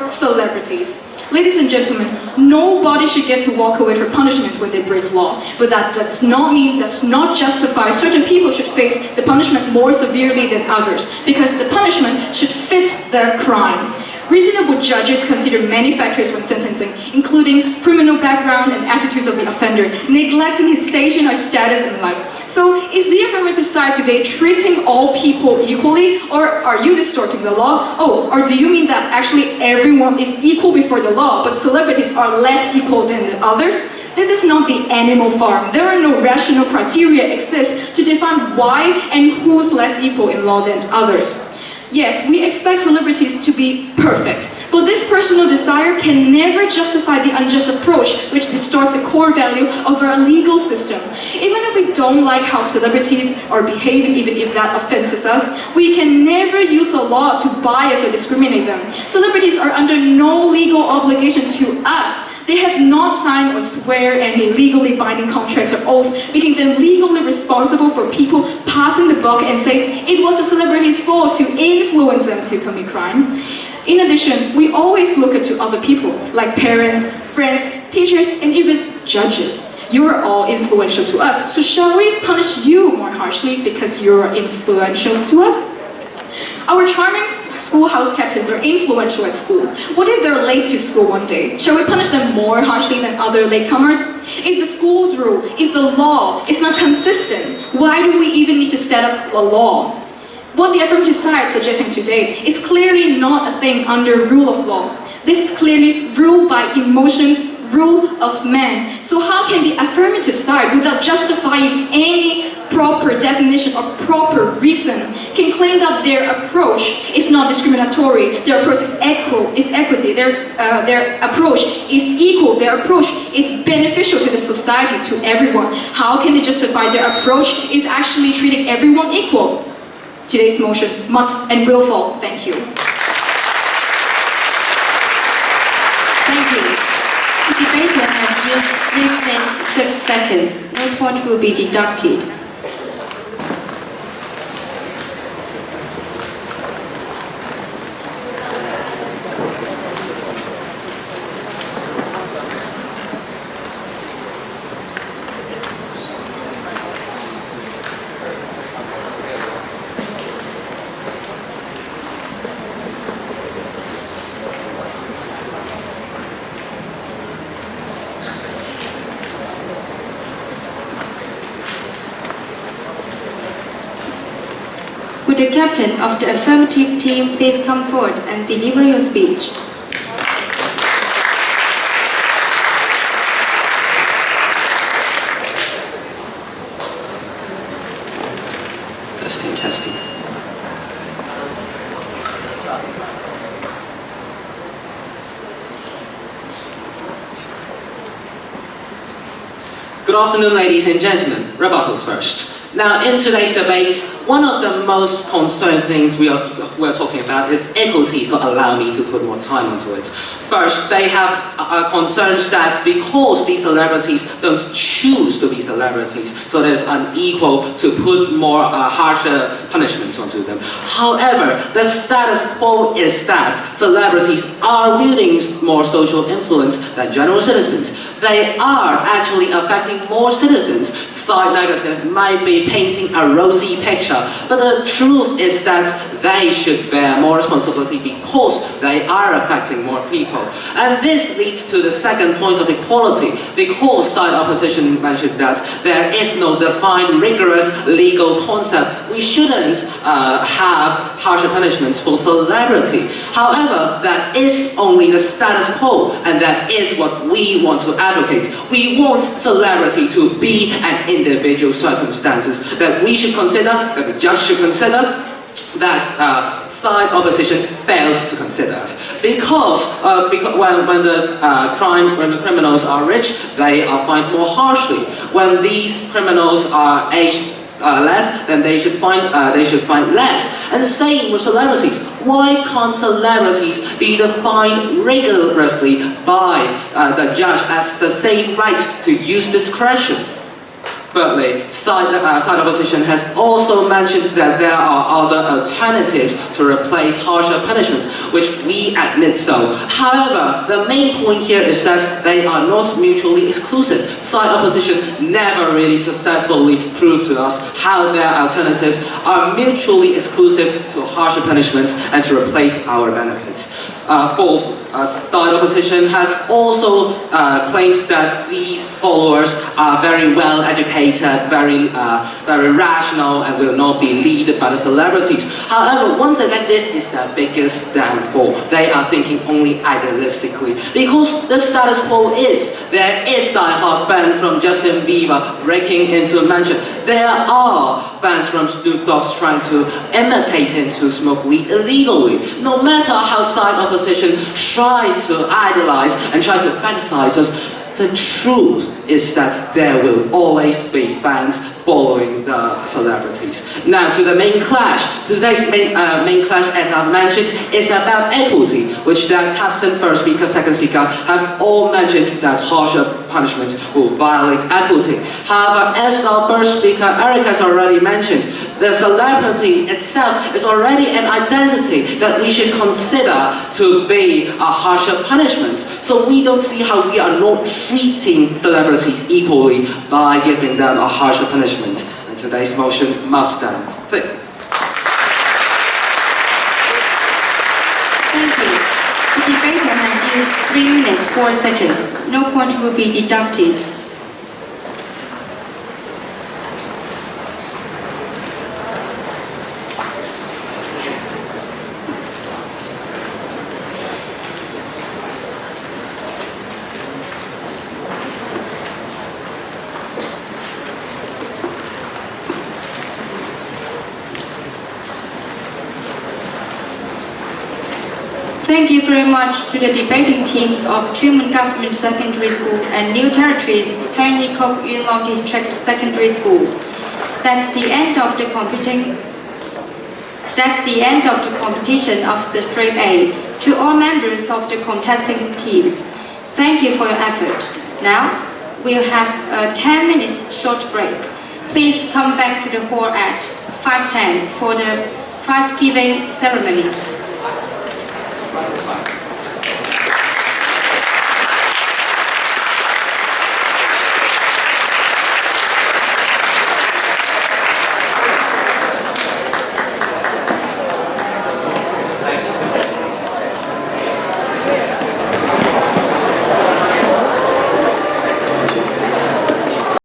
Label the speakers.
Speaker 1: celebrities. Ladies and gentlemen, nobody should get to walk away from punishments when they break law, but that does not justify certain people should face the punishment more severely than others, because the punishment should fit their crime. Reasonable judges consider many factors when sentencing, including criminal background and attitudes of the offender, neglecting his station or status in life. So, is the affirmative side today treating all people equally, or are you distorting the law? Oh, or do you mean that actually everyone is equal before the law, but celebrities are less equal than the others? This is not the animal farm. There are no rational criteria exist to define why and who's less equal in law than others. Yes, we expect celebrities to be perfect, but this personal desire can never justify the unjust approach which distorts the core value of our legal system. Even if we don't like how celebrities are behaving, even if that offenses us, we can never use the law to bias or discriminate them. Celebrities are under no legal obligation to us. They have not signed or swear any legally binding contracts or oath, making them legally responsible for people passing the buck and saying it was the celebrity's fault to influence them to commit crime. In addition, we always look to other people, like parents, friends, teachers, and even judges. You are all influential to us, so shall we punish you more harshly because you are influential to us? Our charming schoolhouse captains are influential at school. What if they're late to school one day? Shall we punish them more harshly than other latecomers? If the school's rule, if the law is not consistent, why do we even need to set up a law? What the affirmative side is suggesting today is clearly not a thing under rule of law. This is clearly rule by emotions, rule of man. So how can the affirmative side, without justifying any proper definition or proper reason, can claim that their approach is not discriminatory, their approach is equity, their approach is equal, their approach is beneficial to the society, to everyone? How can they justify their approach is actually treating everyone equal? Today's motion must and will fall. Thank you.
Speaker 2: Thank you. The debater has used 3 minutes 6 seconds. No point will be deducted. Would the captain of the affirmative team please come forward and deliver your speech?
Speaker 3: Testing. Good afternoon, ladies and gentlemen. Rebuttals first. Now, in today's debate, one of the most concerned things we're talking about is equity, so allow me to put more time into it. First, they have concerns that because these celebrities don't choose to be celebrities, so it is unequal to put more harsher punishments onto them. However, the status quo is that celebrities are wielding more social influence than general citizens. They are actually affecting more citizens. Side negative might be painting a rosy picture, but the truth is that they should bear more responsibility because they are affecting more people. And this leads to the second point of equality, because side opposition mentioned that there is no defined rigorous legal concept. We shouldn't have harsher punishments for celebrity. However, that is only the status quo, and that is what we want to advocate. We want celebrity to be an individual circumstances that we should consider, that the judge should consider, that side opposition fails to consider it. Because when the criminals are rich, they are fined more harshly. When these criminals are aged less, then they should fine less. And same with celebrities. Why can't celebrities be defined rigorously by the judge as the same right to use discretion? Thirdly, side opposition has also mentioned that there are other alternatives to replace harsher punishments, which we admit so. However, the main point here is that they are not mutually exclusive. Side opposition never really successfully proved to us how their alternatives are mutually exclusive to harsher punishments and to replace our benefits. Fourth, side opposition has also claimed that these followers are very well educated, very rational, and will not be led by the celebrities. However, once again, this is their biggest downfall. They are thinking only idealistically, because the status quo is there is die-hard fans from Justin Bieber breaking into a mansion. There are fans from Snoop Dogg trying to imitate him to smoke weed illegally. No matter how side opposition tries to idolize and tries to fantasize us, the truth is that there will always be fans following the celebrities. Now to the main clash. Today's main clash, as I mentioned, is about equity, which the captain, first speaker, second speaker have all mentioned that harsher punishments will violate equity. However, as our first speaker, Eric, has already mentioned, the celebrity itself is already an identity that we should consider to be a harsher punishment. So we don't see how we are not treating celebrities equally by giving them a harsher punishment. And today's motion must stand.
Speaker 2: Thank you. The debater has used 3 minutes 4 seconds. No point will be deducted. Thank you very much to the debating teams of Truman Government Secondary School and New Territories Henry Cook Yuen Long District Secondary School. That's the end of the competition of the Straight A. To all members of the contesting teams, thank you for your effort. Now, we'll have a 10-minute short break. Please come back to the hall at 5:10 for the prize giving ceremony.